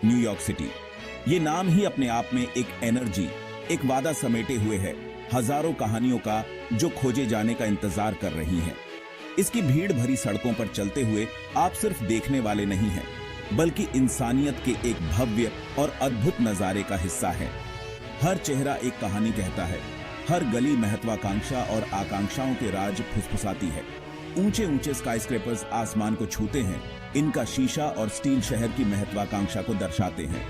New York city. ये नाम ही अपने आप में एक एनर्जी, एक वादा समेटे हुए है, हजारों कहानियों का जो खोजे जाने का इंतजार कर रही हैं। इसकी भीड़ भरी सड़कों पर चलते हुए आप सिर्फ देखने वाले नहीं हैं, बल्कि इंसानियत के एक भव्य और अद्भुत नजारे का हिस्सा है। हर चेहरा एक कहानी कहता है, हर गली महत्वाकांक्षा और आकांक्षाओं के राज फुसफुसाती है। ऊंचे ऊंचे स्काईस्क्रेपर्स आसमान को छूते हैं, इनका शीशा और स्टील शहर की महत्वाकांक्षा को दर्शाते हैं।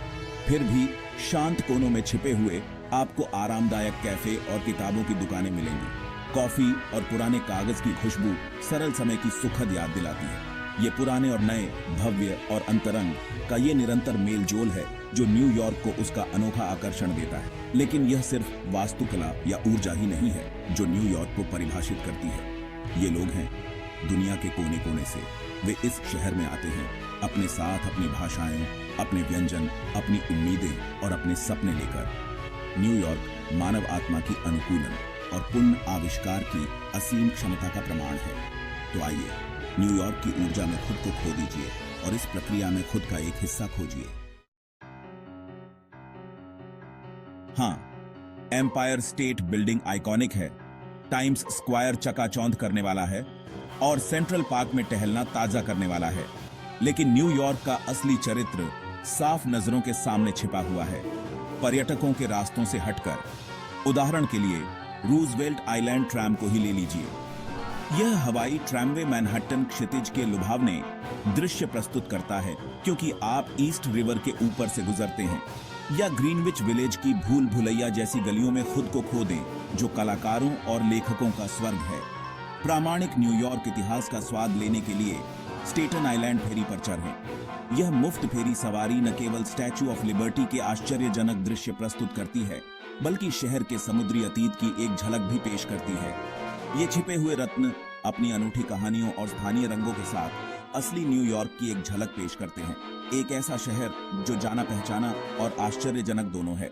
फिर भी शांत कोनों में छिपे हुए आपको आरामदायक कैफे और किताबों की दुकानें मिलेंगी। कॉफी और पुराने कागज की खुशबू सरल समय की सुखद याद दिलाती है। ये पुराने और नए, भव्य और अंतरंग का ये निरंतर मेलजोल है जो न्यूयॉर्क को उसका अनोखा आकर्षण देता है। लेकिन यह सिर्फ वास्तुकला या ऊर्जा ही नहीं है जो न्यूयॉर्क को परिभाषित करती है। ये लोग हैं दुनिया के कोने कोने से। वे इस शहर में आते हैं अपने साथ अपनी भाषाएं, अपने व्यंजन, अपनी उम्मीदें और अपने सपने लेकर। न्यूयॉर्क मानव आत्मा की अनुकूलन और पुण्य आविष्कार की असीम क्षमता का प्रमाण है। तो आइए न्यूयॉर्क की ऊर्जा में खुद को खो दीजिए और इस प्रक्रिया में खुद का एक हिस्सा खोजिए। हाँ, एम्पायर स्टेट बिल्डिंग आइकॉनिक है, टाइम्स स्क्वायर चकाचौंध करने वाला है और सेंट्रल पार्क में टहलना ताजा करने वाला है। लेकिन न्यूयॉर्क का असली चरित्र साफ नजरों के सामने छिपा हुआ है, पर्यटकों के रास्तों से हटकर। उदाहरण के लिए रूजवेल्ट आइलैंड ट्रैम को ही ले लीजिए। यह हवाई ट्रैमवे मैनहट्टन क्षितिज के लुभावने दृश्य प्रस्तुत करता है, क्योंकि आप ईस्ट रिवर के ऊपर से गुजरते हैं या ग्रीनविच विलेज की भूल भुलैया जैसी गलियों में खुद को खो दें, जो कलाकारों और लेखकों का स्वर्ग है। प्रामाणिक न्यूयॉर्क इतिहास का स्वाद लेने के लिए स्टेटन आइलैंड फेरी पर चढ़ें। यह मुफ्त फेरी सवारी न केवल स्टैच्यू ऑफ लिबर्टी के आश्चर्यजनक दृश्य प्रस्तुत करती है, बल्कि शहर के समुद्री अतीत की एक झलक भी पेश करती है। ये छिपे हुए रत्न अपनी अनूठी कहानियों और स्थानीय रंगों के साथ असली न्यूयॉर्क की एक झलक पेश करते हैं। एक ऐसा शहर जो जाना पहचाना और आश्चर्यजनक दोनों है।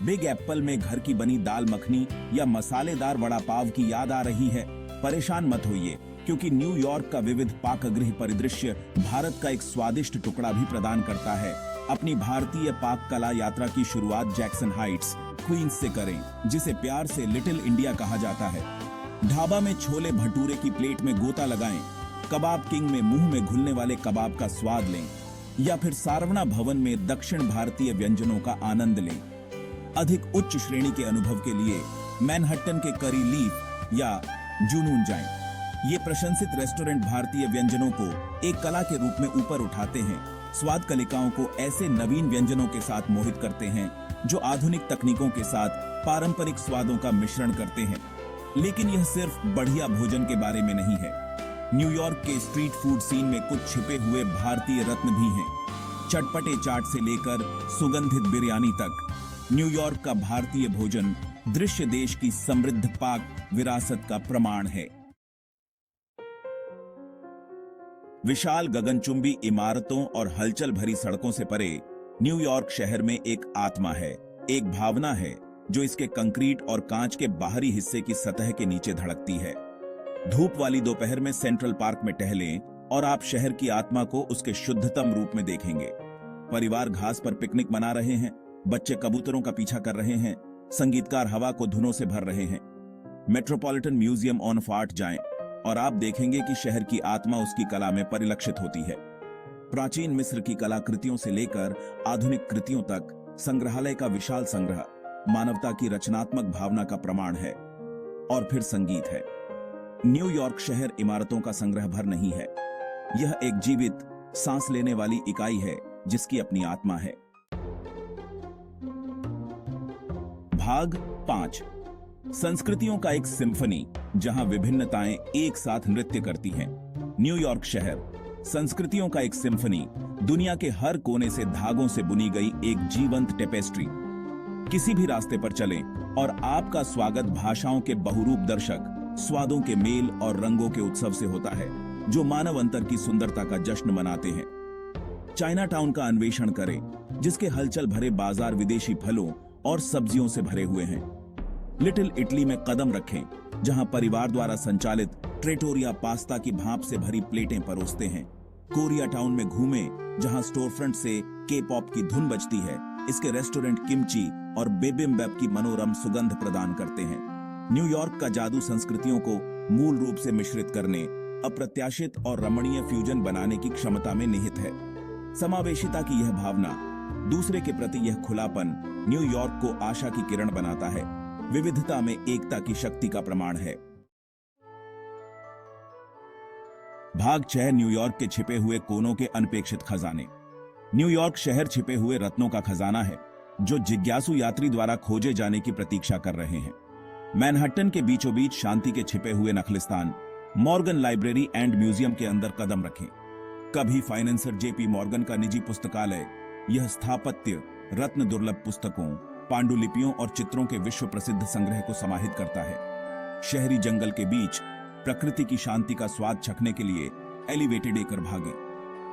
बिग एप्पल में घर की बनी दाल मखनी या मसालेदार वड़ा पाव की याद आ रही है? परेशान मत होइए, क्योंकि न्यूयॉर्क का विविध पाकगृह परिदृश्य भारत का एक स्वादिष्ट टुकड़ा भी प्रदान करता है। अपनी भारतीय पाक कला यात्रा की शुरुआत जैक्सन हाइट्स, क्वींस से करें, जिसे प्यार से लिटिल इंडिया कहा जाता है। ढाबा में छोले भटूरे की प्लेट में गोता लगाएं, कबाब किंग में मुंह में घुलने वाले कबाब का स्वाद लें, या फिर सारवना भवन में दक्षिण भारतीय व्यंजनों का आनंद लें। अधिक उच्च श्रेणी के अनुभव के लिए मैनहट्टन के करी लीफ या जुनून जाएं। ये प्रशंसित रेस्टोरेंट भारतीय व्यंजनों को एक कला के रूप में ऊपर उठाते हैं, स्वाद कलिकाओं को ऐसे नवीन व्यंजनों के साथ मोहित करते हैं जो आधुनिक तकनीकों के साथ पारंपरिक स्वादों का मिश्रण करते हैं। लेकिन यह सिर्फ बढ़िया भोजन के बारे में नहीं है। न्यूयॉर्क के स्ट्रीट फूड सीन में कुछ छिपे हुए भारतीय रत्न भी हैं। चटपटे चाट से लेकर सुगंधित बिरयानी तक, न्यूयॉर्क का भारतीय भोजन दृश्य देश की समृद्ध पाक विरासत का प्रमाण है। विशाल गगनचुंबी इमारतों और हलचल भरी सड़कों से परे न्यूयॉर्क शहर में एक आत्मा है, एक भावना है जो इसके कंक्रीट और कांच के बाहरी हिस्से की सतह के नीचे धड़कती है। धूप वाली दोपहर में सेंट्रल पार्क में टहलें और आप शहर की आत्मा को उसके शुद्धतम रूप में देखेंगे। परिवार घास पर पिकनिक मना रहे हैं, बच्चे कबूतरों का पीछा कर रहे हैं, संगीतकार हवा को धुनों से भर रहे हैं। मेट्रोपॉलिटन म्यूजियम ऑफ आर्ट जाएं और आप देखेंगे कि शहर की आत्मा उसकी कला में परिलक्षित होती है। प्राचीन मिस्र की कलाकृतियों से लेकर आधुनिक कृतियों तक संग्रहालय का विशाल संग्रह मानवता की रचनात्मक भावना का प्रमाण है। और फिर संगीत है। न्यूयॉर्क शहर इमारतों का संग्रह भर नहीं है, यह एक जीवित, सांस लेने वाली इकाई है जिसकी अपनी आत्मा है। भाग 5, संस्कृतियों का एक सिम्फनी जहां विभिन्नताएं एक साथ नृत्य करती हैं। न्यूयॉर्क शहर संस्कृतियों का एक सिम्फनी, दुनिया के हर कोने से धागों से बुनी गई एक जीवंत टेपेस्ट्री। किसी भी रास्ते पर चलें और आपका स्वागत भाषाओं के बहुरूप दर्शक, स्वादों के मेल और रंगों के उत्सव से होता है जो मानव अंतर की सुंदरता का जश्न मनाते हैं। चाइना टाउन का अन्वेषण करें, जिसके हलचल भरे बाजार विदेशी फलों और सब्जियों से भरे हुए हैं। लिटिल इटली में कदम रखें, जहां परिवार द्वारा संचालित ट्रेटोरिया पास्ता की भाप से भरी प्लेटें परोसते हैं। कोरिया टाउन में घूमें, जहां स्टोर फ्रंट से के पॉप की धुन बजती है। इसके रेस्टोरेंट किमची और बिबिम्बैप की मनोरम सुगंध प्रदान करते हैं। न्यूयॉर्क का जादू संस्कृतियों को मूल रूप से मिश्रित करने, अप्रत्याशित और रमणीय फ्यूजन बनाने की क्षमता में निहित है। समावेशिता की यह भावना, दूसरे के प्रति यह खुलापन न्यूयॉर्क को आशा की किरण बनाता है, विविधता में एकता की शक्ति का प्रमाण है। भाग 6, न्यूयॉर्क के छिपे हुए कोनों के अनपेक्षित खजाने। न्यूयॉर्क शहर छिपे हुए रत्नों का खजाना है, जो जिज्ञासु यात्री द्वारा खोजे जाने की प्रतीक्षा कर रहे हैं। मैनहट्टन के बीचों बीच शांति के छिपे हुए नखलिस्तान, मॉर्गन लाइब्रेरी एंड म्यूजियम के अंदर कदम रखें। कभी फाइनेंसर जेपी मॉर्गन का निजी पुस्तकालय, यह स्थापत्य रत्न दुर्लभ पुस्तकों, पांडुलिपियों और चित्रों के विश्व प्रसिद्ध संग्रह को समाहित करता है। शहरी जंगल के बीच प्रकृति की शांति का स्वाद चखने के लिए एलिवेटेड एकर भागे।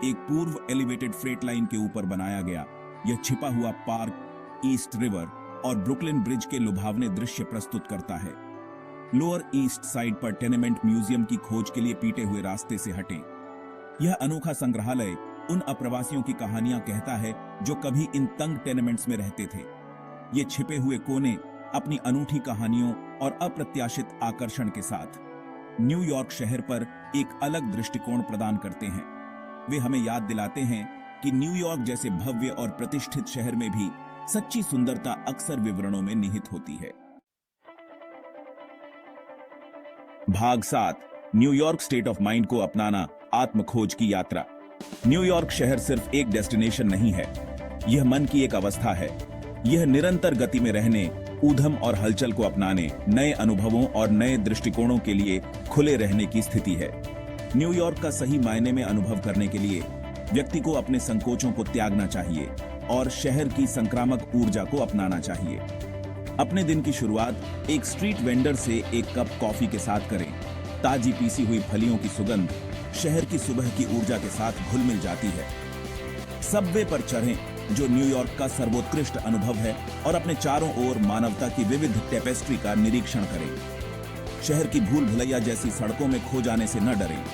एक पूर्व एलिवेटेड फ्रेट लाइन के ऊपर बनाया गया यह छिपा हुआ पार्क ईस्ट रिवर और ब्रुकलिन ब्रिज के लुभावने दृश्य प्रस्तुत करता है। लोअर ईस्ट साइड पर टेनेमेंट म्यूजियम की खोज के लिए पीटे हुए रास्ते से हटें। यह अनोखा संग्रहालय उन अप्रवासियों की कहानियां कहता है जो कभी इन तंग टेनेमेंट्स में रहते थे। ये छिपे हुए कोने अपनी अनूठी कहानियों और अप्रत्याशित आकर्षण के साथ न्यूयॉर्क शहर पर एक अलग दृष्टिकोण प्रदान करते हैं। वे हमें याद दिलाते हैं कि न्यूयॉर्क जैसे भव्य और प्रतिष्ठित शहर में भी सच्ची सुंदरता अक्सर विवरणों में निहित होती है। भाग 7, न्यूयॉर्क स्टेट ऑफ माइंड को अपनाना, आत्मखोज की यात्रा। न्यूयॉर्क शहर सिर्फ एक डेस्टिनेशन नहीं है, यह मन की एक अवस्था है। यह निरंतर गति में रहने, ऊधम और हलचल को अपनाने, नए अनुभवों और नए दृष्टिकोणों के लिए खुले रहने की स्थिति है। न्यूयॉर्क का सही मायने में अनुभव करने के लिए व्यक्ति को अपने संकोचों को त्यागना चाहिए और शहर की संक्रामक ऊर्जा को अपनाना चाहिए। अपने दिन की शुरुआत एक स्ट्रीट वेंडर से एक कप कॉफी के साथ करें। ताजी पीसी हुई फलियों की सुगंध शहर की सुबह की ऊर्जा के साथ घुल मिल जाती है। सबवे पर चढ़ें, जो न्यूयॉर्क का सर्वोत्कृष्ट अनुभव है, और अपने चारों ओर मानवता की विविध टेपेस्ट्री का निरीक्षण करें। शहर की भूल भुलैया जैसी सड़कों में खो जाने से न डरें।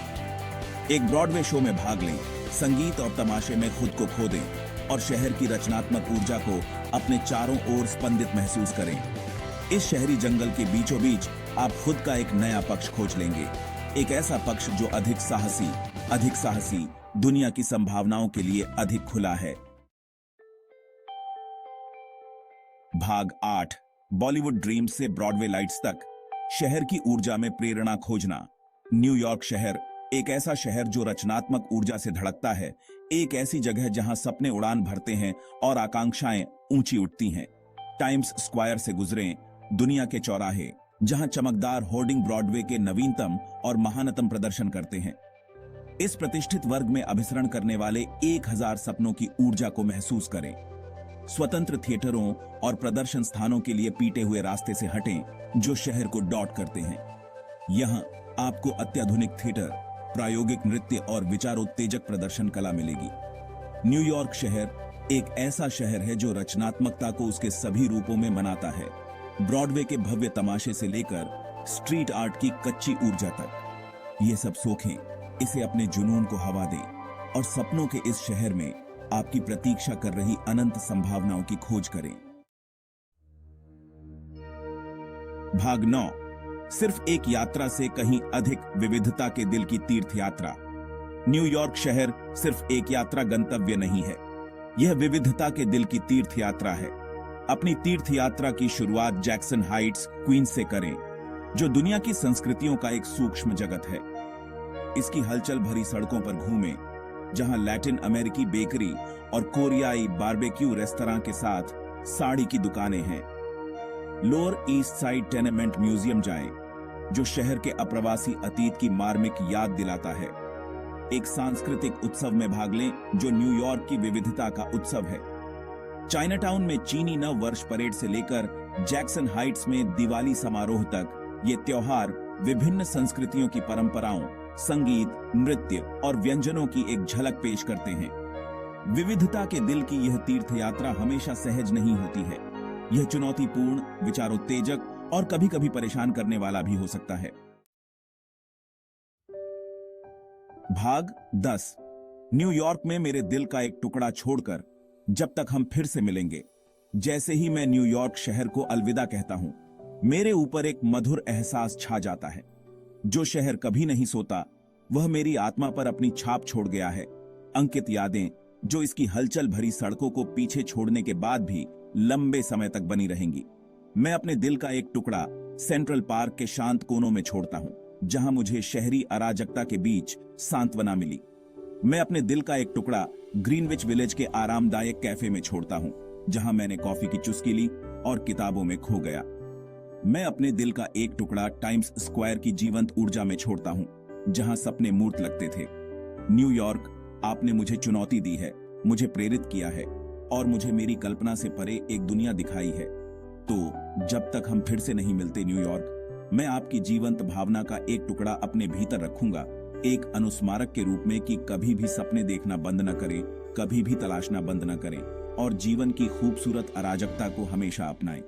एक ब्रॉडवे शो में भाग लें, संगीत और तमाशे में खुद को खो दें और शहर की रचनात्मक ऊर्जा को अपने चारों ओर स्पंदित महसूस करें। इस शहरी जंगल के बीचों बीच आप खुद का एक नया पक्ष खोज लेंगे, एक ऐसा पक्ष जो अधिक साहसी, दुनिया की संभावनाओं के लिए अधिक खुला है। भाग 8, बॉलीवुड ड्रीम्स से ब्रॉडवे लाइट्स तक, शहर की ऊर्जा में प्रेरणा खोजना। न्यूयॉर्क शहर एक ऐसा शहर जो रचनात्मक ऊर्जा से धड़कता है, एक ऐसी जगह जहां सपने उड़ान भरते हैं और आकांक्षाएं ऊंची उठती हैं। टाइम्स स्क्वायर से गुजरें, दुनिया के चौराहे, जहां चमकदार होर्डिंग ब्रॉडवे के नवीनतम और महानतम प्रदर्शन करते हैं। इस प्रतिष्ठित वर्ग में अभिसरण करने वाले 1000 सपनों की ऊर्जा को महसूस करें। स्वतंत्र थिएटरों और प्रदर्शन स्थानों के लिए पीटे हुए रास्ते से हटें, जो शहर को डॉट करते हैं। यहां आपको अत्याधुनिक थिएटर, प्रायोगिक नृत्य और विचारोत्तेजक प्रदर्शन कला मिलेगी। न्यूयॉर्क शहर एक ऐसा शहर है जो रचनात्मकता को उसके सभी रूपों में मनाता है, ब्रॉडवे के भव्य तमाशे से लेकर स्ट्रीट आर्ट की कच्ची ऊर्जा तक। ये सब सोखें, इसे अपने जुनून को हवा दें और सपनों के इस शहर में आपकी प्रतीक्षा कर रही अनंत संभावनाओं की खोज करें। भाग 9, सिर्फ एक यात्रा से कहीं अधिक विविधता के दिल की तीर्थ यात्रा। न्यूयॉर्क शहर सिर्फ एक यात्रा गंतव्य नहीं है, यह विविधता के दिल की तीर्थ यात्रा है। अपनी तीर्थ यात्रा की शुरुआत जैक्सन हाइट्स, क्वींस से करें, जो दुनिया की संस्कृतियों का एक सूक्ष्म जगत है। इसकी हलचल भरी सड़कों पर घूमें, जहां लैटिन अमेरिकी बेकरी और कोरियाई बारबेक्यू रेस्तरां के साथ साड़ी की दुकानें हैं। Lower east side tenement museum जाएं, जो शहर के अप्रवासी अतीत की मार्मिक याद दिलाता है। एक सांस्कृतिक उत्सव में भाग लें, जो न्यूयॉर्क की विविधता का उत्सव है। चाइनाटाउन में चीनी नव वर्ष परेड से लेकर जैक्सन हाइट्स में दिवाली समारोह तक, ये त्योहार विभिन्न संस्कृतियों की परंपराओं, संगीत, नृत्य और व्यंजनों की एक झलक पेश करते हैं। विविधता के दिल की यह तीर्थ यात्रा हमेशा सहज नहीं होती है। यह चुनौतीपूर्ण, विचारोत्तेजक और कभी-कभी परेशान करने वाला भी हो सकता है। भाग 10, न्यूयॉर्क में मेरे दिल का एक टुकड़ा छोड़कर जब तक हम फिर से मिलेंगे। जैसे ही मैं न्यूयॉर्क शहर को अलविदा कहता हूं, मेरे ऊपर एक मधुर एहसास छा जाता है। जो शहर कभी नहीं सोता, वह मेरी आत्मा पर अपनी छाप छोड़ गया है। अंकित यादें जो इसकी हलचल भरी सड़कों को पीछे छोड़ने के बाद भी लंबे समय तक बनी रहेंगी। मैं अपने दिल का एक टुकड़ा सेंट्रल पार्क के शांत कोनों में छोड़ता हूं, जहां मुझे शहरी अराजकता के बीच सांत्वना मिली। मैं अपने दिल का एक टुकड़ा ग्रीनविच विलेज के आरामदायक कैफे में छोड़ता हूं, जहां मैंने कॉफी की चुस्की ली और किताबों में खो गया। मैं अपने दिल का एक टुकड़ा टाइम्स स्क्वायर की जीवंत ऊर्जा में छोड़ता हूं, जहां सपने मूर्त लगते थे। न्यूयॉर्क, आपने मुझे चुनौती दी है, मुझे प्रेरित किया है और मुझे मेरी कल्पना से परे एक दुनिया दिखाई है। तो जब तक हम फिर से नहीं मिलते न्यूयॉर्क, मैं आपकी जीवंत भावना का एक टुकड़ा अपने भीतर रखूंगा, एक अनुस्मारक के रूप में कि कभी भी सपने देखना बंद न करें, कभी भी तलाशना बंद न करें और जीवन की खूबसूरत अराजकता को हमेशा अपनाएं।